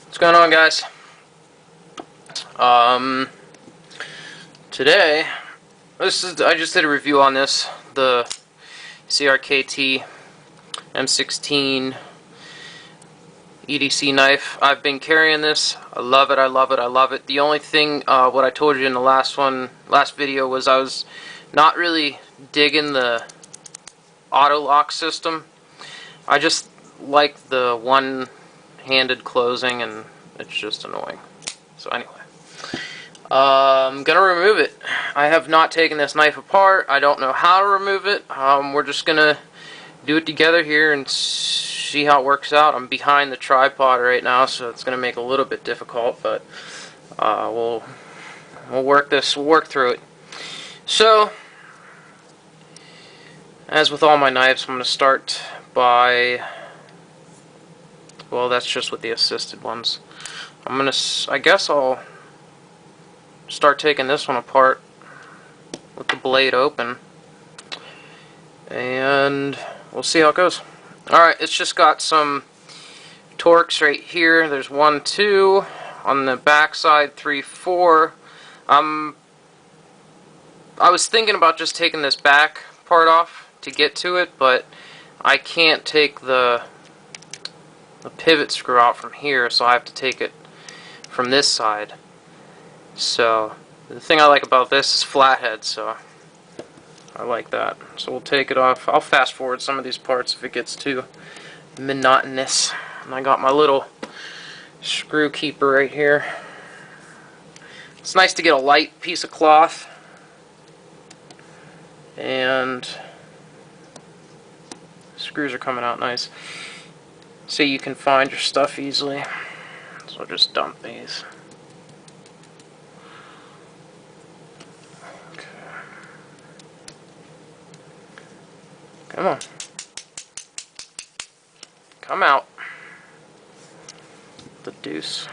What's going on, guys? Today, I just did a review on this, the CRKT M16 EDC knife. I've been carrying this. I love it. I love it. I love it. The only thing, what I told you in the last video, was I was not really digging the auto lock system. I just like the one-handed closing, and it's just annoying. So anyway, I'm gonna remove it. I have not taken this knife apart. I don't know how to remove it. We're just gonna do it together here and see how it works out. I'm behind the tripod right now, so it's gonna make it a little bit difficult, but we'll work through it. So, as with all my knives, I'm gonna start by, well, that's just with the assisted ones. I guess I'll start taking this one apart with the blade open, and we'll see how it goes. Alright, it's just got some Torx right here. There's 1, 2 on the back side, 3, 4. I was thinking about just taking this back part off to get to it, but I can't take the pivot screw out from here, so I have to take it from this side. So the thing I like about this is flathead, so I like that. So we'll take it off. I'll fast forward some of these parts if it gets too monotonous. And I got my little screw keeper right here. It's nice to get a light piece of cloth, and screws are coming out nice, so you can find your stuff easily. So I'll just dump these. Okay. Come on. Come out. The deuce.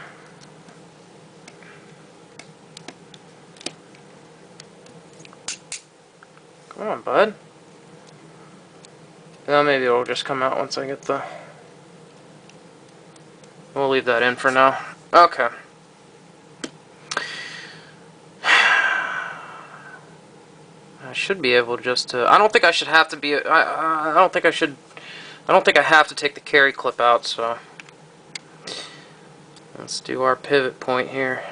Come on, bud. Well, maybe it'll just come out once I get the... We'll leave that in for now. Okay. I should be able just to... I don't think I should have to be... I don't think I should... I don't think I have to take the carry clip out, so... Let's do our pivot point here.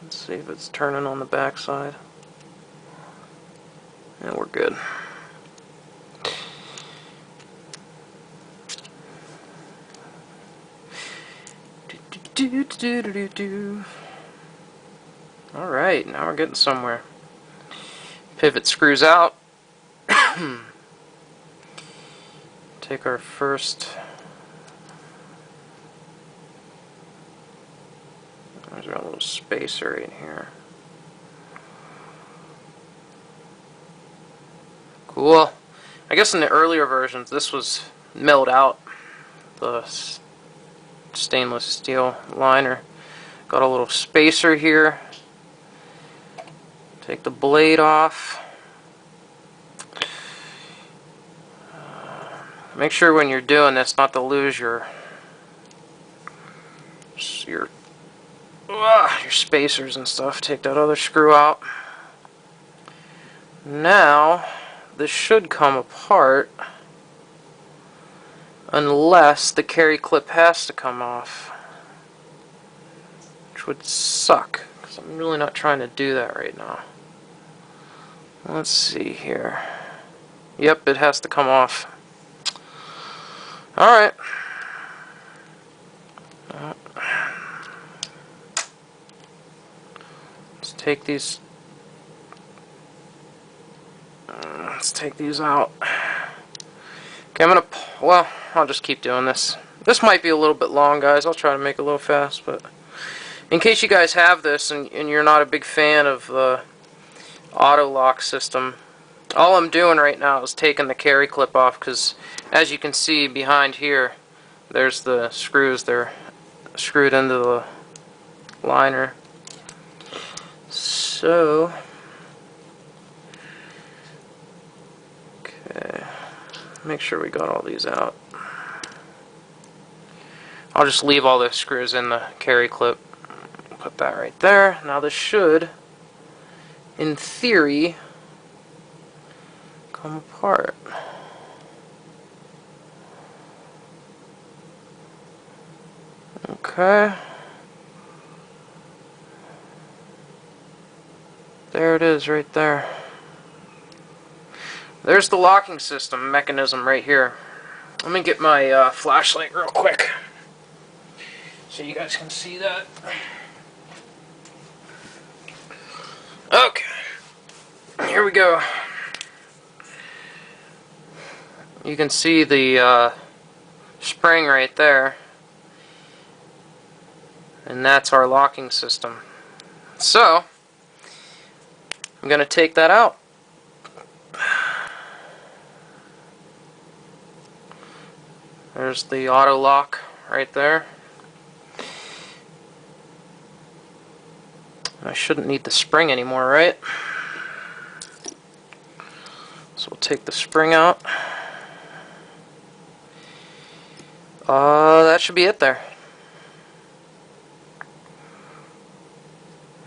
Let's see if it's turning on the back side. Yeah, we're good. Alright, now we're getting somewhere. Pivot screws out. Take our first... There's our little spacer right here. Cool. I guess in the earlier versions this was milled out, the stainless steel liner. Got a little spacer here. Take the blade off. Make sure when you're doing this not to lose your spacers and stuff. Take that other screw out. Now this should come apart unless the carry clip has to come off, which would suck because I'm really not trying to do that right now. Let's see here. Yep, it has to come off. Alright. Let's take these. Let's take these out. Okay, well, I'll just keep doing this. This might be a little bit long, guys. I'll try to make it a little fast, but in case you guys have this and you're not a big fan of the auto lock system, all I'm doing right now is taking the carry clip off, because as you can see behind here, there's the screws. They're screwed into the liner. So, okay, make sure we got all these out. I'll just leave all the screws in the carry clip. Put that right there. Now this should, in theory, come apart. Okay. There it is right there. There's the locking system mechanism right here. Let me get my flashlight real quick so you guys can see that. Okay. Here we go. You can see the spring right there. And that's our locking system. So, I'm going to take that out. There's the auto lock right there. I shouldn't need the spring anymore, right? So we'll take the spring out. That should be it there.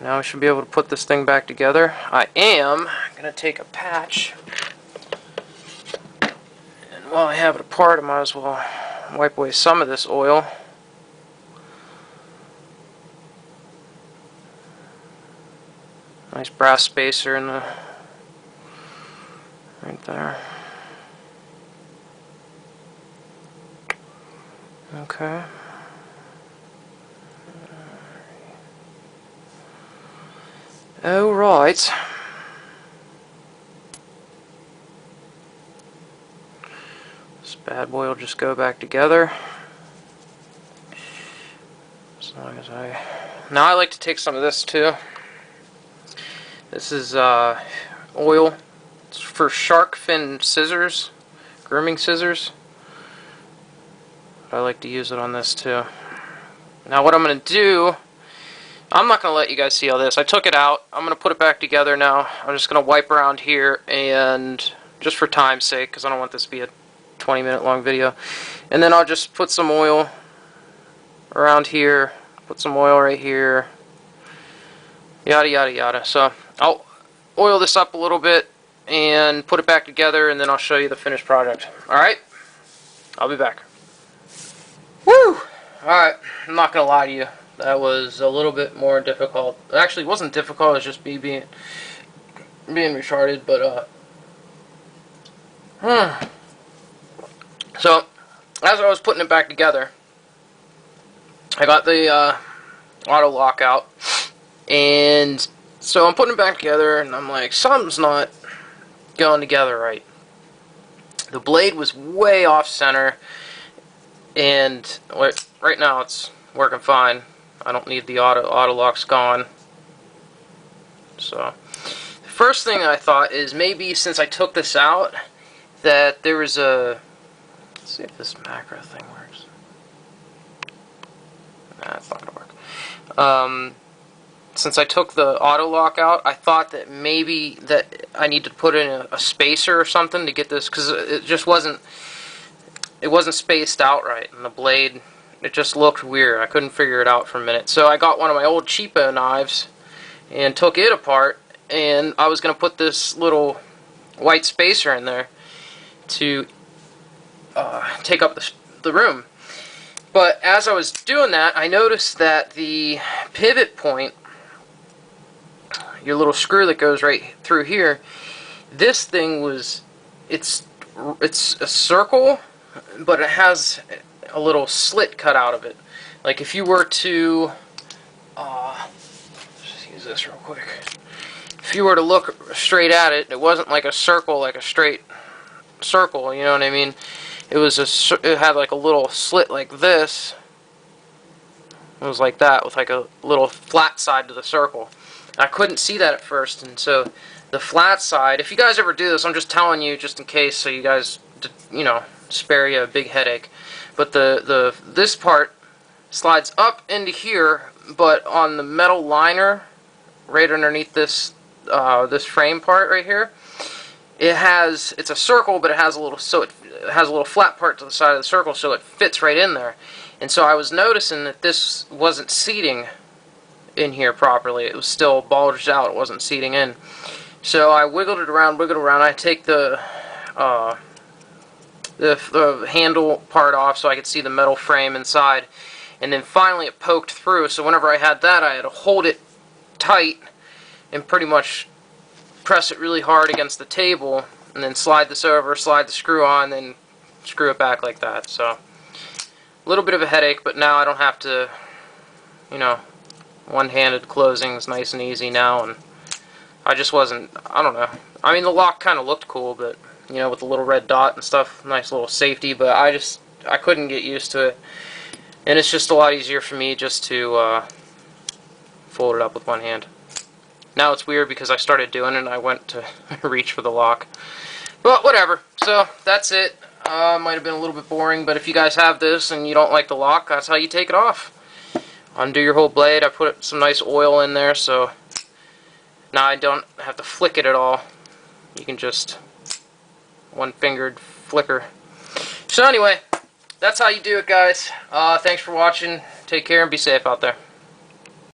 Now we should be able to put this thing back together. I am going to take a patch. And while I have it apart, I might as well wipe away some of this oil. Nice brass spacer in the right there. Okay. All right. This bad boy will just go back together. As long as now I like to take some of this too. This is oil. It's for shark fin scissors, grooming scissors. I like to use it on this too. Now what I'm going to do, I'm not going to let you guys see all this. I took it out. I'm going to put it back together now. I'm just going to wipe around here, and just for time's sake, because I don't want this to be a 20-minute long video. And then I'll just put some oil around here, put some oil right here, yada yada yada. So I'll oil this up a little bit and put it back together, and then I'll show you the finished project. Alright? I'll be back. Woo! Alright, I'm not going to lie to you. That was a little bit more difficult. Actually, it wasn't difficult, it was just me being retarded, but, So, as I was putting it back together, I got the, auto lock out, and so I'm putting it back together, and I'm like, something's not going together right. The blade was way off center, and right now it's working fine. I don't need the auto locks gone. So, the first thing I thought is maybe since I took this out, that there was a, let's see if this macro thing works. Nah, it's not gonna work. Since I took the auto lock out, I thought that maybe that I need to put in a spacer or something to get this, because it just wasn't spaced out right, and the blade, it just looked weird. I couldn't figure it out for a minute. So I got one of my old cheapo knives and took it apart, and I was going to put this little white spacer in there to take up the room. But as I was doing that, I noticed that the pivot point, your little screw that goes right through here, this thing was, it's a circle, but it has a little slit cut out of it. Like if you were to, just use this real quick. If you were to look straight at it, it wasn't like a circle, like a straight circle. You know what I mean? It was it had like a little slit like this. It was like that with like a little flat side to the circle. I couldn't see that at first, and so the flat side. If you guys ever do this, I'm just telling you, just in case, so you guys, you know, spare you a big headache. But this part slides up into here, but on the metal liner, right underneath this this frame part right here, it's a circle, but it has a little, so it has a little flat part to the side of the circle, so it fits right in there. And so I was noticing that this wasn't seating in here properly. It was still bulged out. It wasn't seating in. So I wiggled it around. I take the handle part off so I could see the metal frame inside. And then finally it poked through. So whenever I had that, I had to hold it tight and pretty much press it really hard against the table, and then slide this over, slide the screw on, then screw it back like that. So a little bit of a headache, but now I don't have to, you know, one-handed closing is nice and easy now. And I just wasn't, I don't know. I mean, the lock kind of looked cool, but, you know, with the little red dot and stuff, nice little safety, but I couldn't get used to it. And it's just a lot easier for me just to fold it up with one hand. Now it's weird because I started doing it and I went to reach for the lock. But whatever. So that's it. Might have been a little bit boring, but if you guys have this and you don't like the lock, that's how you take it off. Undo your whole blade. I put some nice oil in there, so now I don't have to flick it at all. You can just one-fingered flicker. So anyway, that's how you do it, guys. Thanks for watching. Take care and be safe out there.